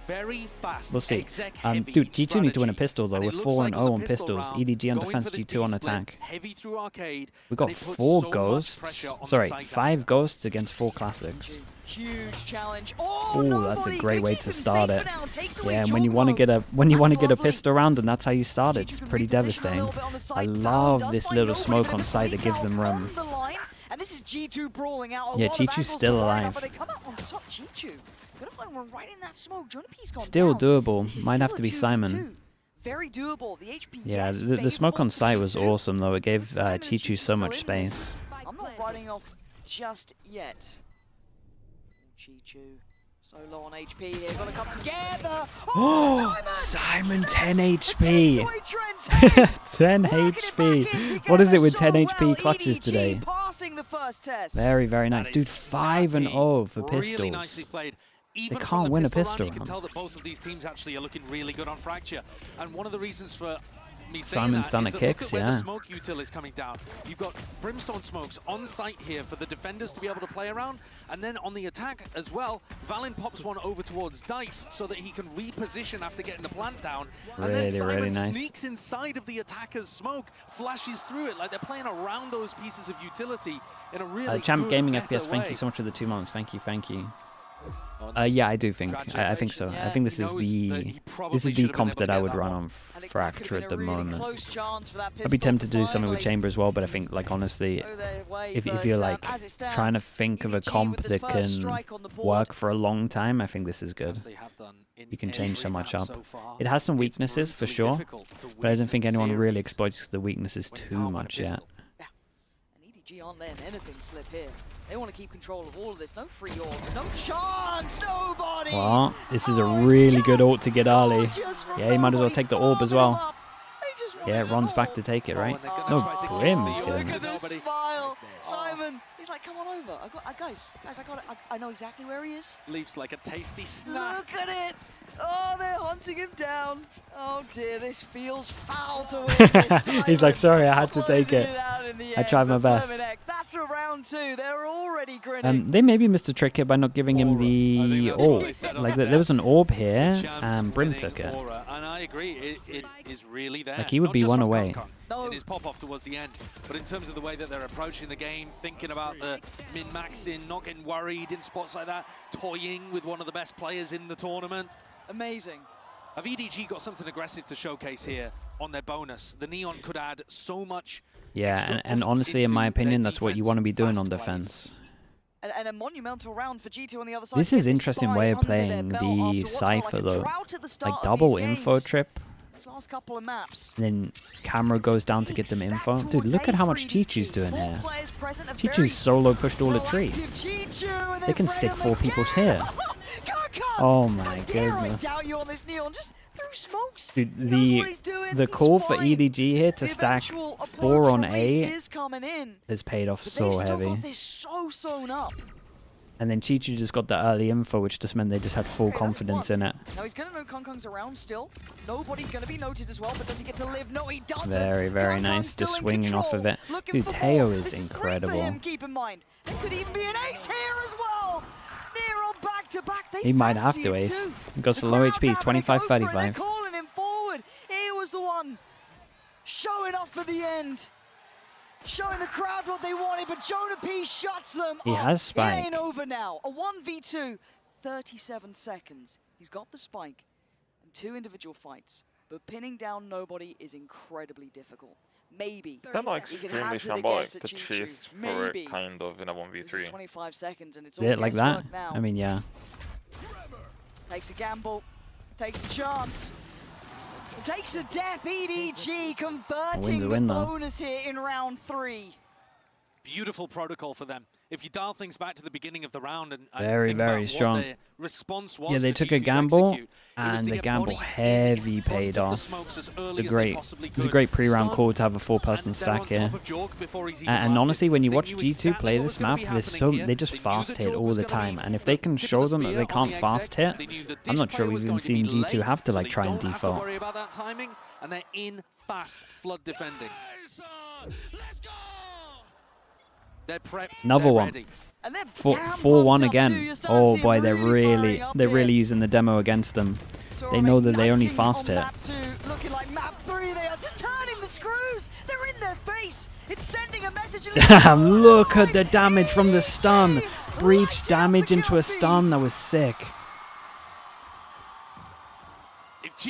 Very fast. We'll see. Dude, G2 need to win a pistol, though. We're 4-0 on pistols. EDG on defense, G2 on attack. We got 4 ghosts. Sorry, 5 ghosts against 4 classics. Huge challenge. Oh, that's a great way to start it. Yeah, and when you want to get a pistol round, and that's how you start it, it's pretty devastating. I love this little smoke on site that gives them room. And this is G2 brawling out. Yeah, G2's still alive. But they come out on top. G2 gonna find one right in that smoke. Jonapi's gone Still down. doable. Might have to be Simon. Very doable. The HP. Yeah, the smoke on site was awesome, though. It gave Chi-Chu so much space. I'm not writing off just yet. Chi-Chu, so low on HP here, gonna come together. Oh, Simon 10 HP. 10 HP. What is it with 10 HP clutches today? Very, very nice. Dude, 5-0 for pistols. They can't win a pistol round. You can tell that both of these teams actually are looking really good on Fracture. And one of the reasons for Simon's done a kicks, yeah. The smoke util is coming down. You've got brimstone smokes on site here for the defenders to be able to play around, and then on the attack as well, Valen pops one over towards Dice so that he can reposition after getting the plant down. And then Simon sneaks inside of the attacker's smoke, flashes through it like they're playing around those pieces of utility in a really Champ Gaming FPS, way. thank you so much for the 2 months. Thank you, thank you. Yeah, I do think. I think so. I think this is the comp that I would run on Fracture at the moment. I'd be tempted to do something with Chamber as well, but I think, like, honestly, if you're like trying to think of a comp that can work for a long time, I think this is good. You can change so much up. It has some weaknesses for sure, but I don't think anyone really exploits the weaknesses too much yet. EDG aren't letting anything slip here. They want to keep control of all of this. No free orbs, no chance, nobody! Well, this is a really good ult to get early. Yeah, he might as well take the orb as well. Yeah, it runs back to take it, right? No, Brim is getting it. Look at this smile! Simon, he's like, come on over. Guys, I know exactly where he is. Leaves like a tasty snack. Look at it! Oh, they're hunting him down. Oh dear, this feels foul to win this. He's like, sorry, I had to take it. I tried my best. That's a round 2. They're already grinning. They maybe missed a trick here by not giving him the orb. Like, there was an orb here, and Brim took it. And I agree, it is really there. Like, he would be one away. In his pop-off towards the end, but in terms of the way that they're approaching the game, thinking about the min-maxing, not getting worried in spots like that, toying with one of the best players in the tournament. Amazing. Have EDG got something aggressive to showcase here on their bonus? The Neon could add so much. Yeah, and honestly, in my opinion, that's what you want to be doing on defense. And a monumental round for G2 on the other side. This is an interesting way of playing the Cypher, though. Like, double info trip. Last couple of maps. And then camera goes down to get them info. Dude, look at how much Chi-Chu's doing here. Chi-Chu's solo pushed all the tree. They can stick 4 people's here. Oh my goodness. Dude, the call for EDG here to stack 4 on A has paid off so heavy. And then Chi-Chu just got the early info, which just meant they just had full confidence in it. Now he's gonna know Kong around still. Nobody gonna be noted as well, but does he get to live? No, he doesn't. Very, very nice. Just swinging off of it. Dude, Teo is incredible. Keep in mind, there could even be an ace here as well. Nero back to back. He might have to ace. He goes to low HP. 25-35. They're calling him forward. He was the one showing off for the end. Showing the crowd what they wanted, but Jonapi shuts them He has spike. It ain't over now. A 1v2, 37 seconds. He's got the spike and 2 individual fights, but pinning down nobody is incredibly difficult. Maybe Kind of extremely symbolic to chase for it, kind of, in a 1v3. 25 seconds and it's all like that? I mean, yeah. Takes a gamble, takes a chance. Takes a death, EDG converting the bonus here in round 3. Beautiful protocol for them. If you dial things back to the beginning of the round and very, very strong. Response was yeah, they took a gamble, and the gamble heavy paid off. It's a great pre-round call to have a 4-person stack here. And honestly, when you watch G2 play this map, they just fast hit all the time. And if they can show them that they can't fast hit, I'm not sure we've even seen G2 have to like try and default. And they're in fast flood defending. They're prepped. Another one. Ready. And then 4-1 again. Oh boy, they're really using the demo against them. So they know that they only fast hit. Looking like map 3, they are just turning the screws. They're in their face. It's sending a message. Look at the damage from the stun. Breach damage into a stun. That was sick.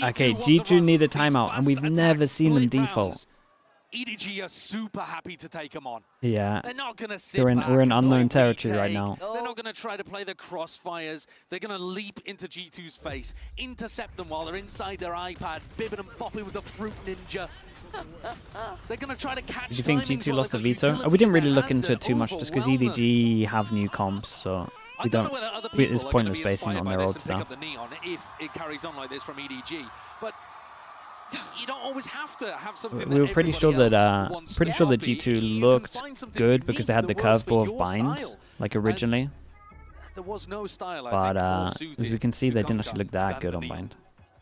Okay, G2 need a timeout, and we've never seen them default. EDG are super happy to take them on. Yeah. They're not going to sit We're in unknown territory right now. They're not going to try to play the crossfires. They're going to leap into G2's face, intercept them while they're inside their iPad, bibbing and bopping with the Fruit Ninja. They're going to try to catch. Do you think G2 lost the veto? We didn't really look into it too much just because EDG have new comps, so we don't. It's pointless basing on their old stuff. If it carries on like this from EDG, but you don't always have to have something. We were pretty sure that G2 looked good because they had the curveball of bind, like originally. There was no style, but as we can see, they didn't actually look that good on bind.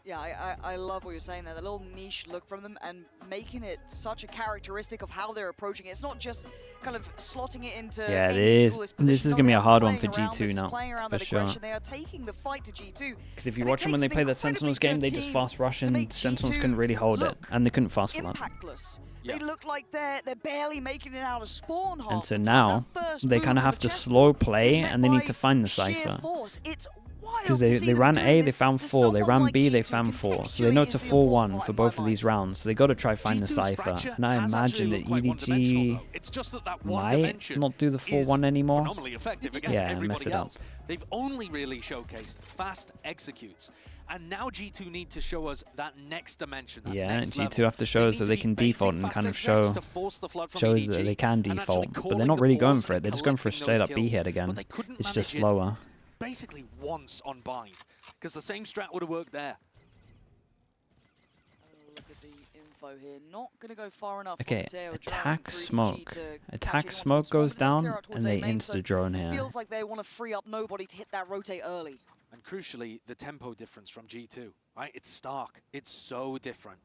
Yeah, I love what you're saying there. The little niche look from them and making it such a characteristic of how they're approaching it. It's not just kind of slotting it into. Yeah, it is. This is going to be a hard one for G2 now, for sure. They are taking the fight to G2. Because if you watch them when they play that Sentinels game, they just fast rush and Sentinels couldn't really hold it. And they couldn't fast for long. They look like they're barely making it out of spawn. And so now, they kind of have to slow play and they need to find the Cypher. Because they ran A, they found 4. They ran B, they found 4. So they know it's a 4-1 for both of these rounds. So they got to try find the Cypher. And I imagine that EDG might not do the 4-1 anymore. Yeah, mess it up. They've only really showcased fast executes. And now G2 need to show us that next dimension. Yeah, G2 have to show us that they can default and kind of shows that they can default. But they're not really going for it. They're just going for a straight up B hit again. It's just slower. Basically once on bind, because the same strat would have worked there. Look at the info here. Not going to go far enough. Okay, attack smoke. Attack smoke goes down, and they insta-drone here. Feels like they want to free up nobody to hit that rotate early. And crucially, the tempo difference from G2, right? It's stark. It's so different.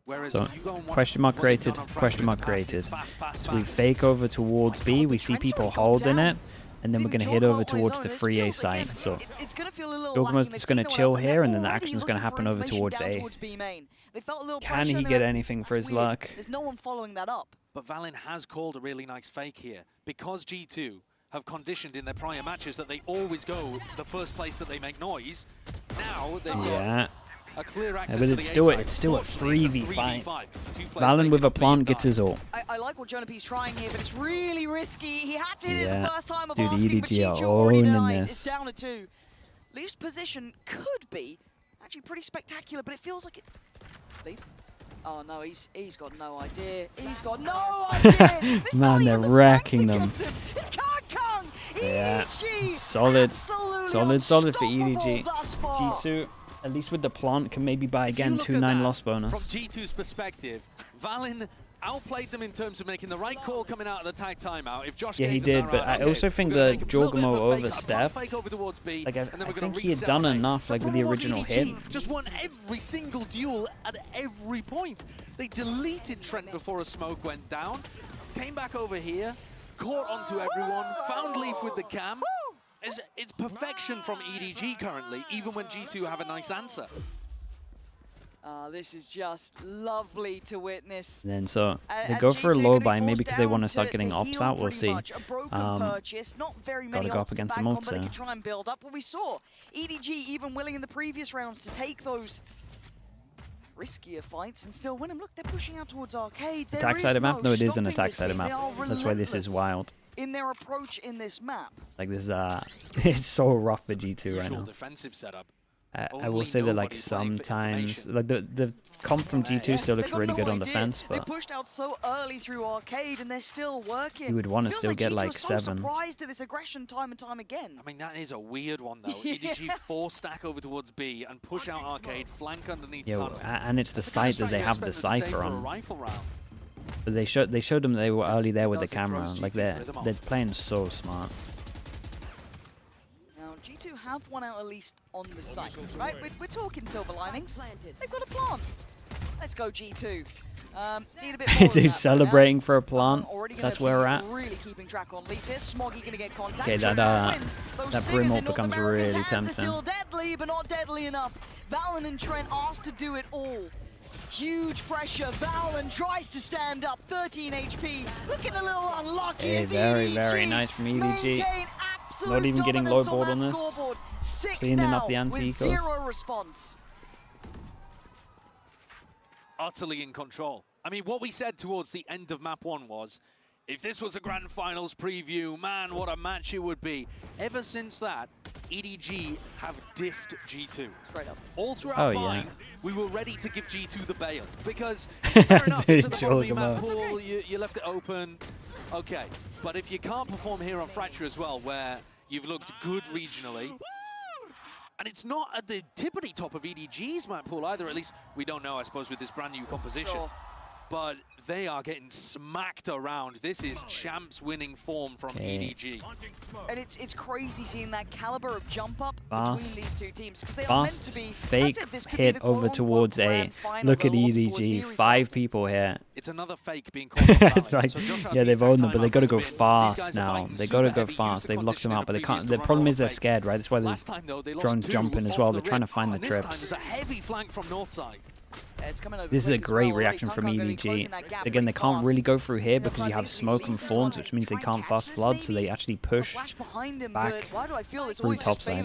Whereas so, you go and question mark created, question mark created. So we fake over towards B, we see people holding it. And then we're going to head over towards the free A site. So Jogma's just going to chill here, and then the action's going to happen over towards A. Can he get anything for his luck? There's no one following that up. But Valin has called a really nice fake here. Because G2 have conditioned in their prior matches that they always go the first place that they make noise, now they've got a clear access but it's still a 3v5. Valin with a plant gets his ult. I like what Jonapi's trying here, but it's really risky. He had to hit it the first time of dude, asking, but G2 already denies. It's down to 2. Leaf's position could be actually pretty spectacular, but it feels like it. Leaf? Oh no, he's got no idea. He's got no idea. Man, they're wrecking them. It's Kong! Yeah, EDG! solid for EDG. G2. At least with the plant, can maybe buy again 2-9 loss bonus. From G2's perspective, Valin outplayed them in terms of making the right call coming out of the tag timeout. If Josh he did, but I also think that Jorgamo overstepped. Like, I think he had done enough, like with the original hit. Just won every single duel at every point. They deleted Trent before a smoke went down, came back over here, caught onto everyone, found Leaf with the cam. It's perfection from EDG currently, even when G2 have a nice answer. This is just lovely to witness. And then so they go for a low buy, maybe because they want to start getting ops out. We'll see. Gotta go up against the ults there. Try and build up. What we saw, EDG even willing in the previous rounds to take those riskier fights and still win them. Look, they're pushing out towards Arcade. Attack side of map? No, it is an attack side of map. That's why this is wild. In their approach in this map. Like this, it's so rough for G2 right now. Defensive setup. I will say that like sometimes, like the comp from G2 still looks really good on defense, but they pushed out so early through Arcade and they're still working. You would want to still get like 7. So surprised at this aggression time and time again. I mean, that is a weird one though. EDG 4 stack over towards B and push out Arcade, flank underneath tunnel. And it's the site that they have the Cypher on. But they showed them they were early there with the camera. Like they're playing so smart. Now G2 have one out at least on the site, right? We're talking silver linings. They've got a plant. Let's go G2. Need a bit more Dude, celebrating for a plant. That's where we're at. Really keeping track on Leaf here. Smoggy gonna get contact. Okay, that Brim ult becomes really tempting. Still deadly, but not deadly enough. Valen and Trent asked to do it all. Huge pressure. Valen tries to stand up. 13 HP. Looking a little unlucky. Hey, very nice from EDG. Not even getting lowballed on this. Cleaning up the anti-ecos. Zero response. Utterly in control. I mean, what we said towards the end of map 1 was, if this was a grand finals preview, man, what a match it would be. Ever since that, EDG have diffed G2. Straight up. All through Oh, our yeah. mind, we were ready to give G2 the bail. Because, fair enough, it's at the bottom of your map pool, you left it open. Okay, but if you can't perform here on Fracture as well, where you've looked good regionally, and it's not at the tippity top of EDG's map pool either, at least we don't know, I suppose, with this brand new composition. Sure. But they are getting smacked around. This is champs winning form from EDG. And it's crazy seeing that caliber of jump up between these two teams, because they are meant to be fake hit over towards A. Look at EDG, 5 people here. It's another fake being called. It's like, yeah, they've owned them, but they got to go fast now. They got to go fast. They've locked them out, but they can't. The problem is they're scared, right? That's why the drones jumping as well. They're trying to find the trips. There's a heavy flank from north side. This is a great reaction from EDG. Again, they can't really go through here because you have smoke and thorns, which means they can't fast flood, so they actually push back through topside.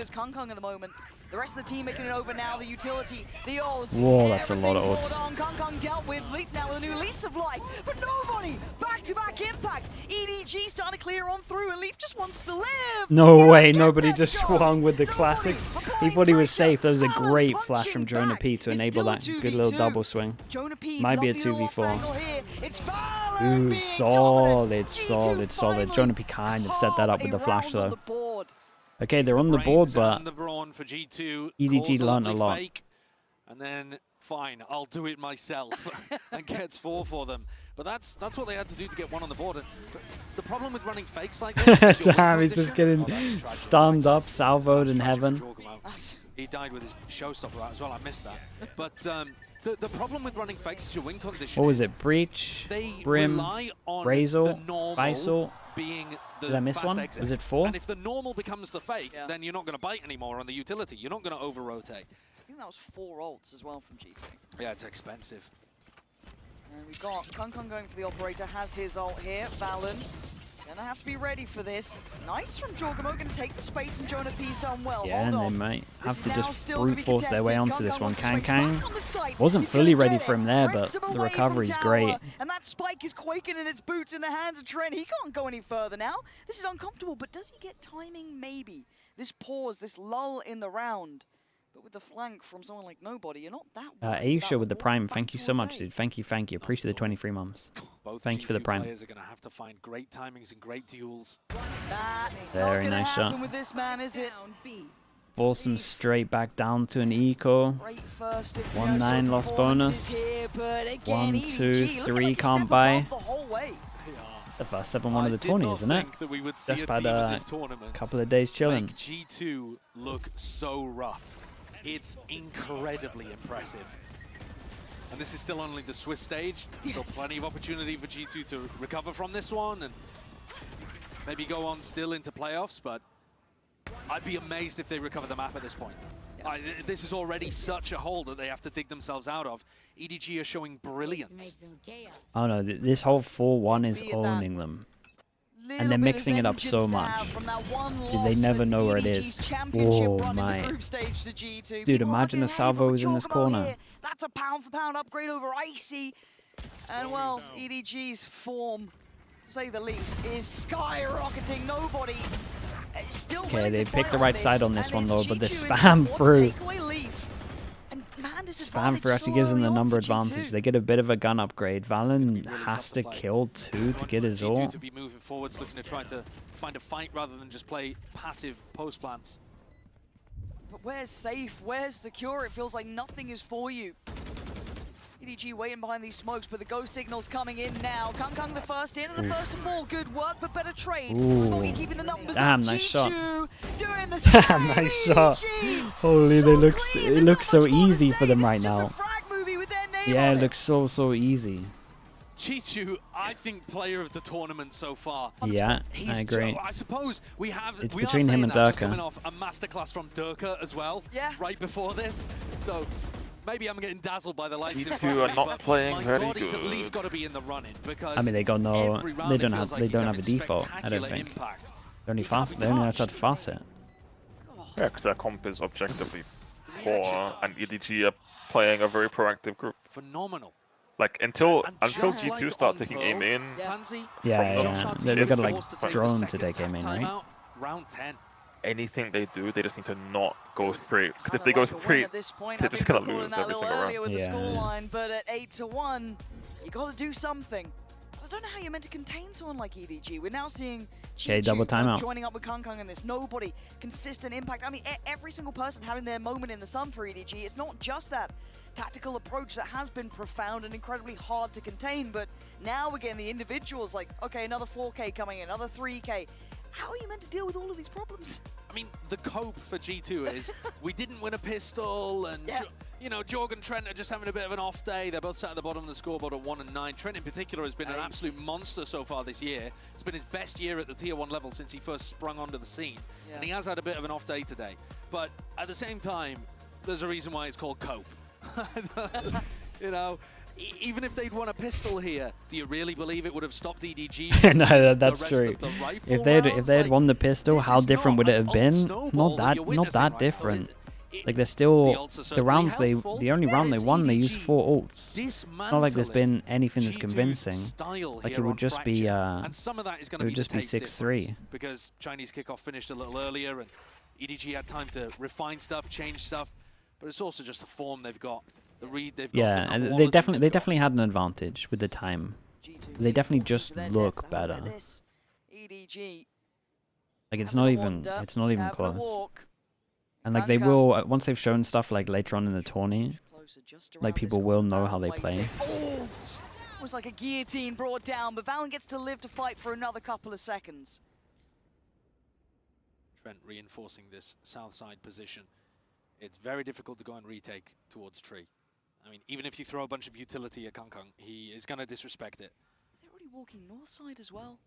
The rest of the team making it over now. The utility, the ults. Whoa, that's a lot of ults. Kong dealt with Leaf now with a new lease of life, but nobody. Back-to-back impact. EDG starting to clear on through, and Leaf just wants to live. No way, nobody just swung with the classics. He thought he was safe. That was a great flash from Jonah P to enable that good little double swing. Might be a 2v4. Ooh, solid. Jonah P kind of set that up with the flash though. Okay, they're on the board, but EDG learned a lot. And then, fine, I'll do it myself, and gets 4 for them. But that's what they had to do to get 1 on the board. But the problem with running fakes like this... Damn, he's just getting stunned up, salvoed in heaven. He died with his showstopper out as well, I missed that. But the problem with running fakes is your win condition. What was it? Breach, Brim, Brazel, Bisel. Did I miss one? Was it 4? And if the normal becomes the fake, then you're not going to bite anymore on the utility. You're not going to over-rotate. I think that was 4 ults as well from G2. Yeah, it's expensive. And we've got Kong going for the operator, has his ult here. Valen, gonna have to be ready for this. Nice from Jorgamo, gonna take the space, and Jonah P's done well. Yeah, and they might have to just brute force their way onto this one. Kang wasn't fully ready for him there, but the recovery's great. And that spike is quaking in its boots in the hands of Trent. He can't go any further now. This is uncomfortable, but does he get timing? Maybe. This pause, this lull in the round. But with the flank from someone like Nobody, you're not that Aisha with the prime, thank you so much, dude. Thank you. Appreciate the 23 months. Thank you for the prime. Players are going to have to find great timings and great duels. Very nice shot. With this man, is it? Force him straight back down to an eco. 1-9 lost bonus. 1, 2, 3 can't buy. The first step on one of the tourneys, isn't it? Just had a couple of days chilling. Make G2 look so rough. It's incredibly impressive. And this is still only the Swiss stage. Still plenty of opportunity for G2 to recover from this one and maybe go on still into playoffs, but I'd be amazed if they recover the map at this point. This is already such a hole that they have to dig themselves out of. EDG are showing brilliance. Oh no, this whole 4-1 is owning them. And they're mixing it up so much. They never know where it is. Whoa, my. Dude, imagine the salvo is in this corner. That's a pound-for-pound upgrade over Icy. And well, EDG's form, to say the least, is skyrocketing. Nobody. Okay, they picked the right side on this one though, but the spam through. Spam through actually gives them the number advantage. They get a bit of a gun upgrade. Valen has to kill 2 to get his ult. To be moving forwards, looking to try to find a fight rather than just play passive post plants. But where's safe? Where's secure? It feels like nothing is for you. EDG waiting behind these smokes, but the go signal's coming in now. Kong the first in and the first to fall. Good work, but better trade. Smoggy keeping the numbers Damn, up. nice shot. Doing the Damn, nice shot. Holy, it looks so easy for them right now. Yeah, it looks so easy. G2, I think, player of the tournament so far. Yeah, I agree. I suppose we have. It's we between are him and just Durka. coming off a masterclass from Durka as well. Yeah. Right before this, so maybe I'm getting dazzled by the lights. G2 are not playing very good. He's at least got to be in the running because. I mean, they got no. every round They it don't feels have. like They he's don't have a having default. I don't spectacular think. impact. They only He can't fast. be They only know how touched. to fast it. Yeah, because their comp is objectively poor, and EDG are playing a very proactive group. Phenomenal. Like until And G2 like start on taking Pro, aim in, Pansy, Yeah, From yeah. the- They got to like forced to take the drone to second take him in, right? timeout, round 10. anything they do, they just need to not go straight. Because Kinda if they go like a win straight, at this point. they're I just think gonna we're calling lose that a every little single earlier round. with the Yeah. scoreline, but at 8-1, you got to do something. I don't know how you're meant to contain someone like EDG. We're now seeing Okay, double timeout. joining up with Kangkang and this. Nobody consistent impact. I mean, every single person having their moment in the sun for EDG. It's not just that tactical approach that has been profound and incredibly hard to contain, but now we're getting the individuals like, okay, another 4K coming in, another 3K. How are you meant to deal with all of these problems? I mean, the cope for G2 is we didn't win a pistol, and Yeah. you know, Jorg and Trent are just having a bit of an off day. They're both sat at the bottom of the scoreboard at 1 and 9. Trent in particular has been an absolute monster so far this year. It's been his best year at the tier 1 level since he first sprung onto the scene. Yeah. And he has had a bit of an off day today. But at the same time, there's a reason why it's called cope. You know, even if they'd won a pistol here, do you really believe it would have stopped EDG? No, that's the rest true. of the rifle If they rounds? had Like, won the pistol, this how is different not would it an have been? snowball Not you're that witnessing right now. different. Like they're The still ults are the certainly rounds helpful. the only round they It's won they used EDG 4 ults. It's not like there's been anything that's G2's convincing. style Like it here would on just be Fracture. And some of that is going it to would be just be the taste 6-3. difference, because Chinese kickoff finished a little earlier and EDG had time to refine stuff, change stuff, but it's also just the form they've got, the read they've got. Yeah, the and quality they definitely they've got. had an advantage with the time. G2 They definitely forced just to their look deaths. And look at better. this. EDG Like it's having not a even wander, having a close. walk. And like they Kangkang will once they've shown stuff like later on in the tourney, closer just like around this people will know corner. how they Waiting. play. Oh, it was like a guillotine brought down, but Valen gets to live to fight for another couple of seconds. Trent reinforcing this south side position. It's very difficult to go and retake towards Tree. I mean, even if you throw a bunch of utility at Kangkang, he is going to disrespect it. They're already walking north side as well.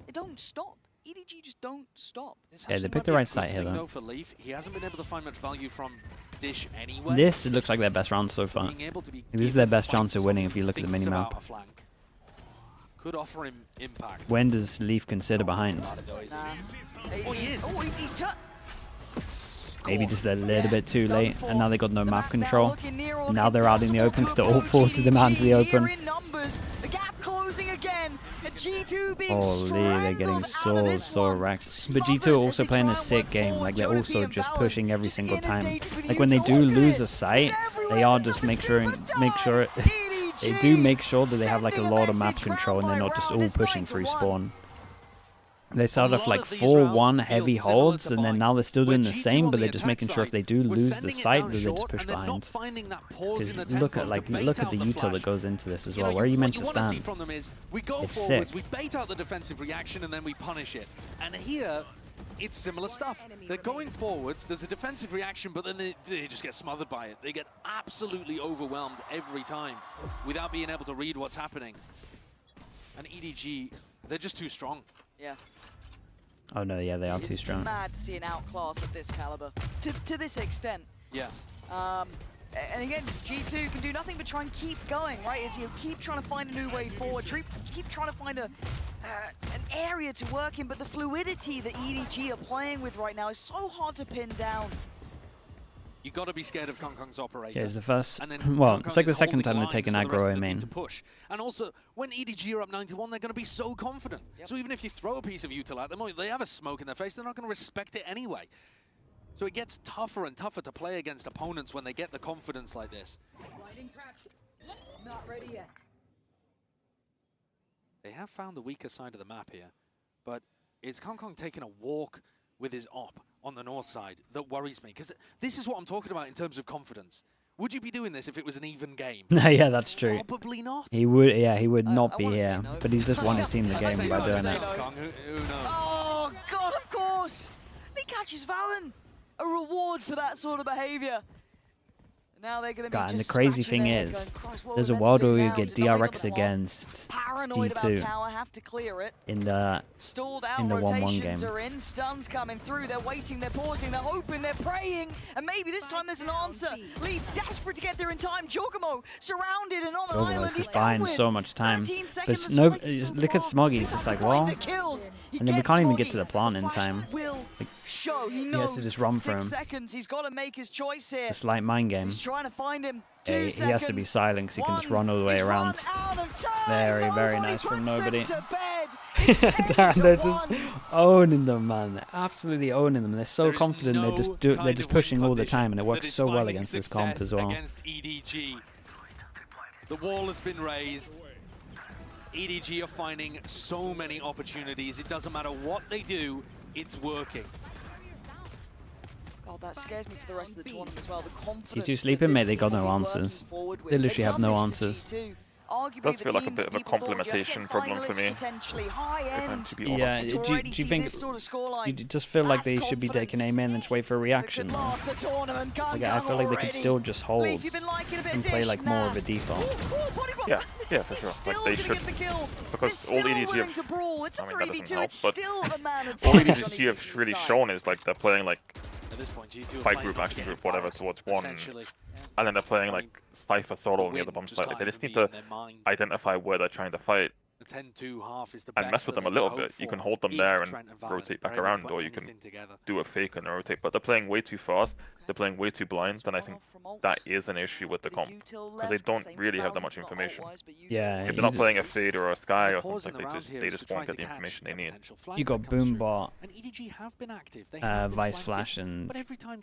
They don't stop. EDG just don't stop. This Yeah, they actually picked might the be a right good site here, thing, though. For Leaf. He hasn't been able to find much value from Dish anyway. This looks like their best round so far. Being able to be This is their given best chance fights of winning on if you look at the things minimap. about a flank. Could offer him impact. When does Leaf consider behind? Nah. Oh, he is. Oh, he's Maybe just a little bit too Done late, for. and now they got no The map now control. looking near on Now they're out in the open because the ult impossible to forces them out into the approach open. EDG here in numbers. The gap closing again. And G2 being Holy, they're getting strangled out of this so one. wrecked. But Smothered G2 are as also they playing try a and sick work game. forward. Like they're Jonas also and just Valen pushing every just single time. inundated with Like when they units. do Look at lose it. a site, It's they are everywhere. just There's they EDG do make sure that they have like a sending lot of map message control and round they're by not just round. all It's pushing through 9-1. spawn. They started off lot like of these 4-1 rounds feel heavy similar holds, to and then Bind, now they're still where doing the G2 same, on but the they're just attack making sure if side they do was lose the sending it site, down that they just short, push and they're not behind. finding that pause in the Because look tempo at to bait look at out the the util flash. that goes into this as You know, well. Where are you meant what to you want to see stand? from them is we go It's forwards, sick. we bait out the defensive reaction, and then we punish it. And here, it's similar stuff. They're going forwards, there's a defensive reaction, but then they just get smothered by it. They get absolutely overwhelmed every time without being able to read what's happening. And EDG, they're just too strong. Yeah. Oh no, yeah, they are too It's strong. mad to see an outclass at this caliber. To this extent. Yeah. And again, G2 can do nothing but try and keep going, right? It's, you know, keep trying to find a new way forward, keep trying to find an area to work in, but the fluidity that EDG are playing with right now is so hard to pin down. You got to be scared of Kangkang's operator. Okay, it's the first. And then Well, Kangkang it's like the is second holding time they're lines taking for the rest aggro of A the team main. to push. And also, when EDG are up 91, they're going to be so confident. Yep. So even if you throw a piece of util at them, or they have a smoke in their face, they're not going to respect it anyway. So it gets tougher and tougher to play against opponents when they get the confidence like this. Not ready yet. They have found the weaker side of the map here, but it's Kangkang taking a walk with his op on the north side that worries me, because this is what I'm talking about in terms of confidence. Would you be doing this if it was an even game? Yeah, that's true. Probably not. He would, yeah, he would I not be wanna say here, no. but he's just won his team the I game say by no, doing I say it. no. Kangkang, who knows? Oh, God, of course! He catches Valen! A reward for that sort of behavior. Now they're gonna be God, and the just crazy scratching thing their head is, going, "Christ, what there's are a we meant world to do where you now? get There's nobody got DRX the block." against Paranoid about G2 tower, have to clear it. in the Stalled out, in the 1-1 rotations game. are in, stuns coming through, they're waiting, they're pausing, they're hoping, they're praying, and maybe this time there's an answer. Leaf desperate to get there in time, Giacomo surrounded and on an island, Is he's buying down with so much time. 13 But seconds, no, the spike is so look at far. Smoggy, He he's has just to like, find well, the kills. He and then we gets can't even get Smoggy. to the plant The in flash time. will show. He He knows has to just run for 6 him. seconds, he's got to make his choice here. It's like mind game. He's trying to find him. 2 He seconds. has to be silent because he can just One. run all the way He's around. run out of time. Very, very Nobody nice from puts him nobody. to bed. It's 10 Damn, to they're just 1. owning them, man. They're absolutely owning them. They're so There is confident. no they're just pushing all the time, and it works that is so well finding against this comp success as well. Against EDG. The wall has been raised. EDG are finding so many opportunities. It doesn't matter what they do, it's working. God, that scares me for the rest of the tournament as well. The confidence. G2 sleeping, mate. They got no answers. They literally have no answers. Does feel like a bit of a complementation problem for me. To be honest. Yeah, do you think you just feel like they should be taking aim in and just wait for a reaction? Like, I feel like they could still just hold and play like more of a default. Yeah, for sure. Like they should, because all EDG have, I mean that doesn't help, but all EDG have really shown is like they're playing like fight group, action group, whatever towards one, and then they're playing like Cypher solo on the other bomb side. Like, they just need to identify where they're trying to fight and mess with them a little bit. You can hold them there and rotate back around, or you can do a fake and rotate. But they're playing way too fast, they're playing way too blind, and I think that is an issue with the comp, because they don't really have that much information. Yeah, If they're not playing a Fade or a Sky or something, they just won't get the information they need. you got Boombot, Vice Flash, and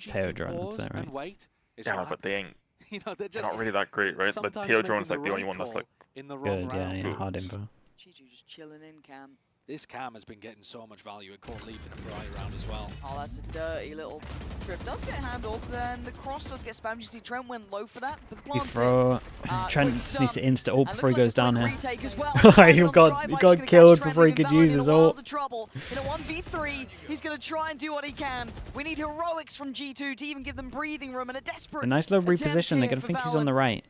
Tail Drone, that's it, right? Yeah, but they ain't. They're not really that great, right? The Tail Drone's like the only one that's like Good, yeah, hard info. G2 just chilling in, Cam. This Cam has been getting so much value. It caught Leaf in a variety round as well. Oh, that's a dirty little trip. Does get handled, then the cross does get spammed. You see Trent went low for that, but the You plant's throw. Trent quick just needs to stun. insta ult before he And goes down here. retake as well. He got killed before he could use his ult. In a 1v3, he's going to try and do what he can. We need heroics from G2 to even give them breathing room and a desperate A nice little attempt reposition. They're here gonna for think he's on the Valorant. right.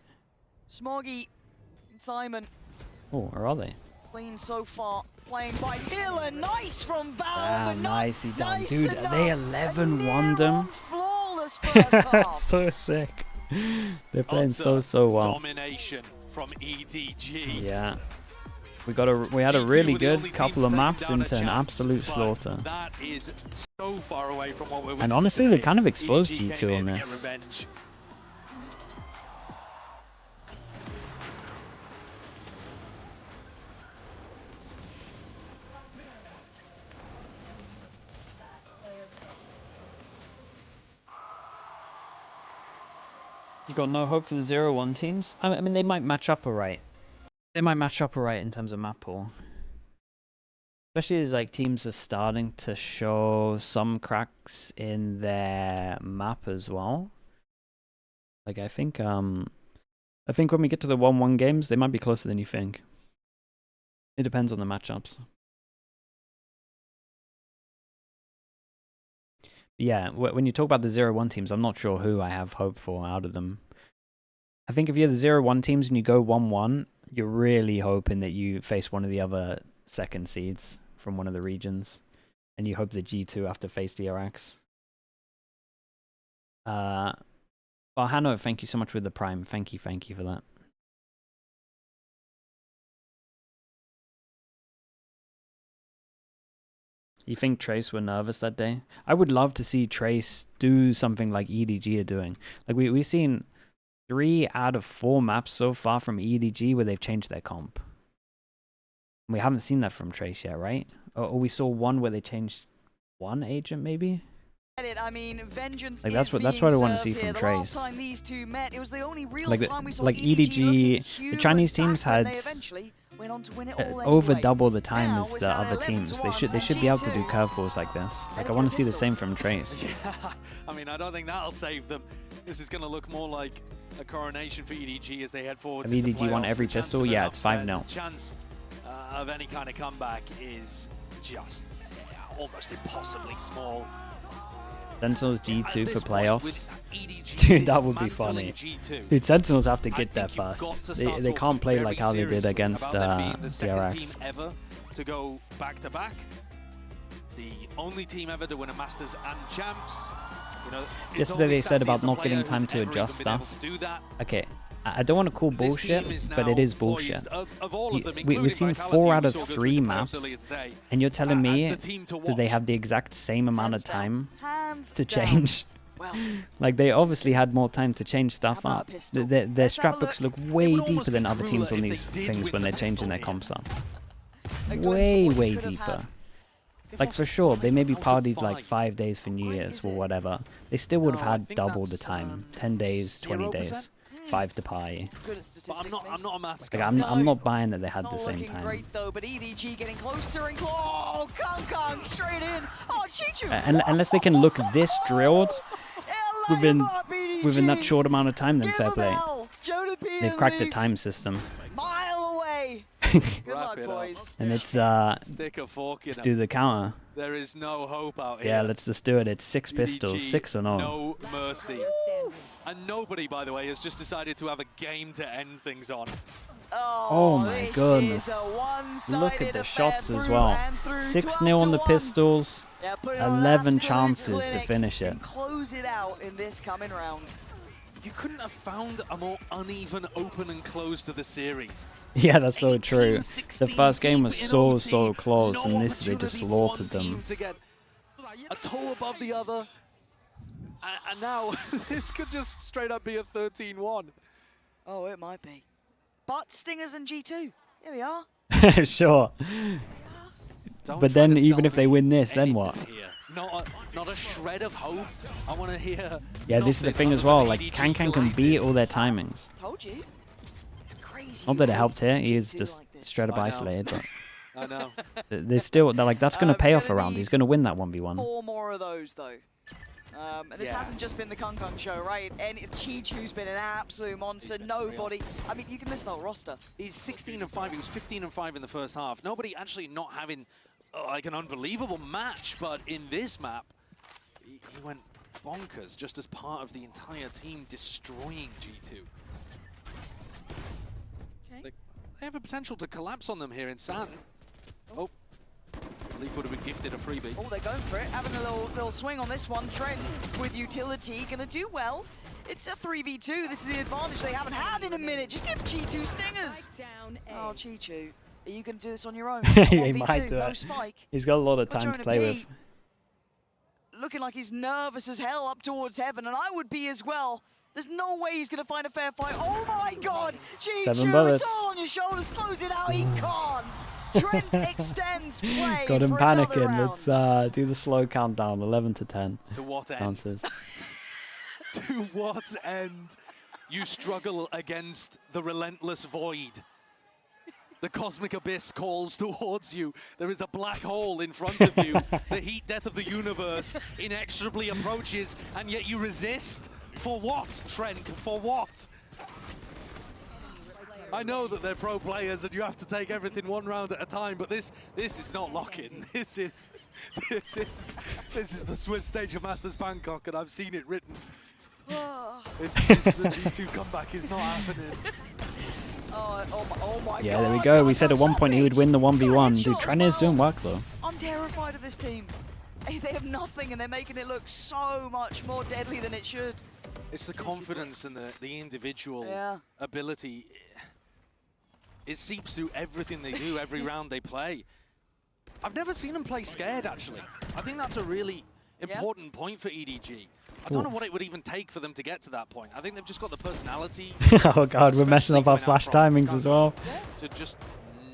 Smoggy and Simon Oh, or are they? clean so far. Playing by Hiller, nice from Val. Ah, nicely done, nice dude. enough. They 11 A won near them. on flawless first half. So sick. They're playing Utter so well. Domination from EDG. Yeah. We had a really good couple of maps into an absolute slaughter. That is so far away from what we're And honestly, they kind of exposed EDG G2 came on in to this. get revenge. You got no hope for the 0-1 teams? I mean, they might match up alright. They might match up alright in terms of map pool. Especially as like teams are starting to show some cracks in their map as well. Like I think when we get to the 1-1 games, they might be closer than you think. It depends on the matchups. Yeah, when you talk about the 0-1 teams, I'm not sure who I have hope for out of them. I think if you're the 0-1 teams and you go 1-1, you're really hoping that you face one of the other second seeds from one of the regions. And you hope the G2 have to face DRX. Well, Hanno, thank you so much with the Prime. Thank you for that. You think Trace were nervous that day? I would love to see Trace do something like EDG are doing. Like we've seen 3 out of 4 maps so far from EDG where they've changed their comp. We haven't seen that from Trace yet, right? Or we saw one where they changed one agent, maybe? I mean, vengeance Like that's what I want to see from Trace. It was the only real Like time we saw EDG, the Chinese teams had went on to win it all over anyway. double the time Now as it's the down other 11 teams. to 1, They should be able to do G2. curveballs like this. Like I want to see the same from Trace. I mean, I don't think that'll save them. This is going to look more like a coronation for EDG as they head forward. Have EDG won every pistol? Yeah, it's 5-0. The chance of any kind of comeback is just almost impossibly small. Sentinels G2 for playoffs. Dude, that would be funny. Dude, Sentinels have to get there first. They can't play like how they did against DRX. Ever to go back to back. The only team ever to win a Masters and Champs. You know, yesterday they said about not getting time to adjust stuff. Okay, I don't want to call bullshit, but it is bullshit. We've seen 4 out of 3 maps, and you're telling me that they have the exact same amount of time to change? Like, they obviously had more time to change stuff up. Their strat books look way deeper than other teams on these things when they're changing their comps up. Way deeper. Like, for sure, they maybe partied like 5 days for New Year's or whatever. They still would have had double the time. 10 days, 20 days. 5 to pie. But I'm not a maths guy. Like, I'm not buying that they had the same time. Great though, but EDG getting closer and oh, Kong straight in. Oh, Chichu. Unless they can look this drilled within that short amount of time, then fair play. They've cracked the time system. Mile away. Good luck, boys. And it's stick a fork in let's do the counter. There is no hope out here. Yeah, let's just do it. It's 6 pistols, 6 or no. No mercy. And nobody, by the way, has just decided to have a game to end things on. Oh my goodness. Look at the shots as well. 6-0 on the pistols. 11 chances to finish it. Close it out in this coming round. You couldn't have found a more uneven open and close to the series. Yeah, that's so true. The first game was so close, and this they just slaughtered them. To get a toe above the other, and now this could just straight up be a 13-1. Oh, it might be. But Stingers and G2, here we are. Sure. But then even if they win this, then what? Not a shred of hope. I want to hear. Yeah, this is the thing as well. Like, Kankan can beat all their timings. Told you. It's crazy. Not that it helped here. He is just straight up isolated, but I know. They're like, that's going to pay off around. He's going to win that 1v1. 4 more of those though. And this hasn't just been the Kong show, right? Chi-Chu's been an absolute monster. Nobody. I mean, you can list the whole roster. He's 16-5. He was 15-5 in the first half. Nobody actually not having like an unbelievable match, but in this map, he went bonkers just as part of the entire team destroying G2. Okay. They have a potential to collapse on them here in sand. Oh. Leaf would have been gifted a freebie. Oh, they're going for it. Having a little swing on this one. Trent with utility, gonna do well. It's a 3v2. This is the advantage they haven't had in a minute. Just give G2 stingers. Oh, Chi-Chu. Are you going to do this on your own? He might do no it. Spike. He's got a lot of time to play with. Looking like he's nervous as hell up towards heaven, and I would be as well. There's no way he's going to find a fair fight. Oh my god! Chi-Chu, it's all on your shoulders. Close it out. He can't. Trent extends play. Got him for panicking. Let's do the slow countdown. 11 to 10. To what end? Chances. To what end? You struggle against the relentless void. The cosmic abyss calls towards you. There is a black hole in front of you. The heat death of the universe inexorably approaches, and yet you resist. For what, Trent? For what? I know that they're pro players and you have to take everything 1 round at a time, but this is not lock-in. This is the Swiss stage of Masters Bangkok, and I've seen it written. It's the G2 comeback is not happening. Oh my yeah, god. there we go. We said at one point he would win the 1v1. Dude, Trent is doing work though. I'm terrified of this team. They have nothing and they're making it look so much more deadly than it should. It's the confidence and the individual ability. It seeps through everything they do, every round they play. I've never seen them play scared, actually. I think that's a really important point for EDG. I don't know what it would even take for them to get to that point. I think they've just got the personality. Oh god, we're messing up our flash timings as well. To just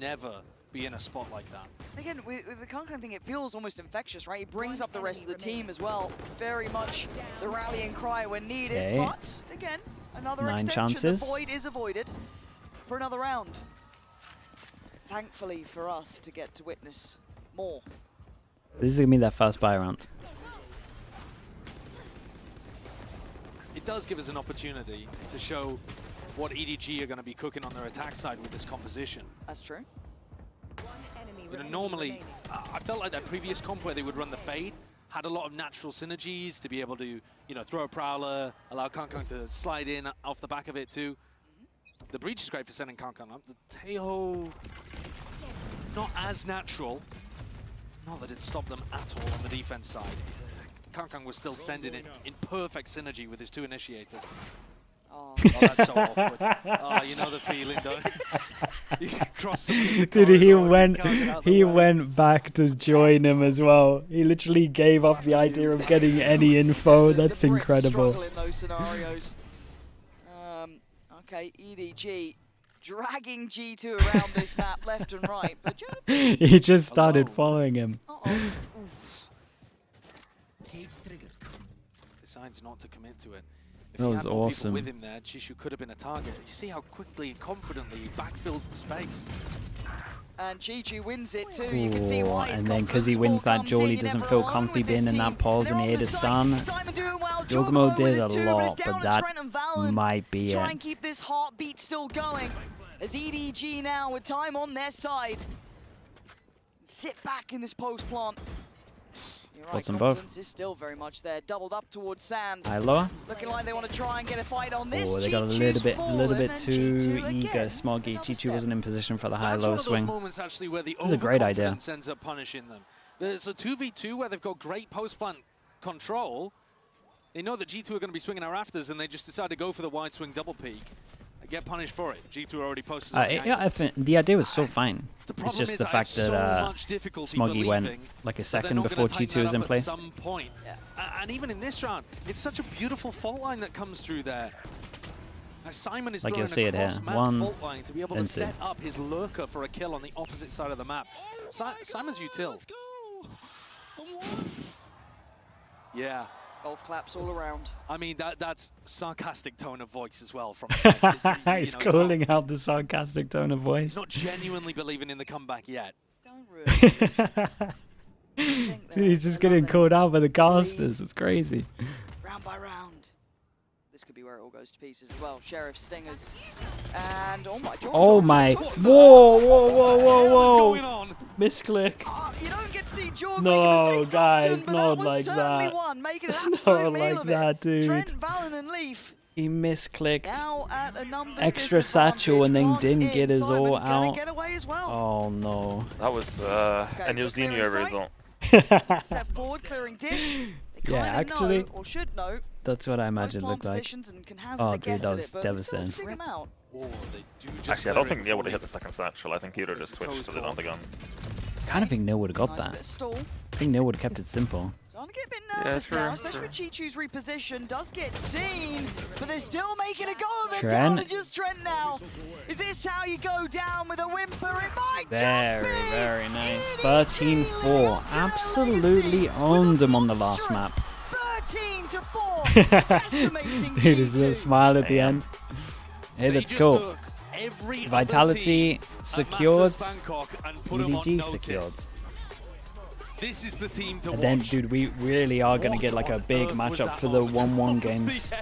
never be in a spot like that. Again, with the Kankan thing, it feels almost infectious, right? He brings up the rest of the team as well. Very much the rallying cry when needed. But again, another 9 extension. chances. The void is avoided for another round. Thankfully for us to get to witness more. This is gonna be their first buy round. It does give us an opportunity to show what EDG are going to be cooking on their attack side with this composition. That's true. You know, normally, I felt like that previous comp where they would run the fade, had a lot of natural synergies to be able to, you know, throw a Prowler, allow Kankang to slide in off the back of it too. The breach is great for sending Kankang up. The Tail, not as natural. Not that it stopped them at all on the defense side. Kankang was still sending it in perfect synergy with his 2 initiators. Oh, that's so awkward. Oh, you know the feeling, don't you? You cross dude, he went back to join him as well. He literally gave up the idea of getting any info. That's incredible. In those scenarios. Okay, EDG dragging G2 around this map left and right, but he just started following him. Decides not to commit to it. If that was awesome. With him there, Jisoo could have been a target. You see how quickly and confidently he backfills the space. And G2 wins it too. You can see why. And then because he wins that, Jolly doesn't feel comfy being in that pause and he hit a stun. Jogamo did a lot, but that might be it. Try and keep this heartbeat still going. As EDG now with time on their side. Sit back in this post plant. Got them both. Is still very much there, doubled up towards Sand. High lower. Looking like they want to try and get a fight on this. Oh, they got a little bit too eager, Smoggy. G2 wasn't in position for the high-low swing. It was a great idea. Ends up punishing them. There's a 2v2 where they've got great post-plant control. They know that G2 are going to be swinging our rafters, and they just decide to go for the wide swing double peak. Get punished for it. G2 already posted. Yeah, I think the idea was so fine. It's just the fact that Smoggy went like a second before G2 was in place. At some point. Yeah. And even in this round, it's such a beautiful fault line that comes through there. As Simon is like throwing you'll see it here. fault line to be able to set up his lurker for a kill on the opposite side of the map. Simon's util. Yeah. Golf claps all around. I mean, that's sarcastic tone of voice as well. From he's calling out the sarcastic tone of voice. He's not genuinely believing in the comeback yet. Don't really. Dude, he's just getting called out by the casters. It's crazy. Round by round. This could be where it all goes to pieces as well. Sheriff, Stingers, and oh my! Whoa! Misclick. You don't get to see Jorg no, guys, often, not like that. One, making an absolute meal like of that, it. dude. Trent, Valen, and Leaf. He misclicked. Now at a extra satchel and then didn't get his all out. Get away as well. Oh no. That was a New Zealand result. Step forward, clearing dish. Yeah, actually, know, or should know, that's what I imagine it looked like. Oh, dude, that was devastating. Actually, I don't think Neil would have hit the second satchel. I think he would have just switched to the on the gun. I kind of think Neil would have got that. I think Neil would have kept it simple. So I'm gonna get a bit nervous now, especially with Chi-Chu's reposition. Does get seen, but they're still making a go of it. Down to just Trent now. Is this how you go down with a whimper? It might just be. Very nice. 13-4. Absolutely owned them on the last map. 13-4. Decimating Dude, his little smile at the end. Hey, that's cool. Vitality secured. EDG secured. This is the team to and then, dude, we really are going to get like a big matchup for the 1-1 games.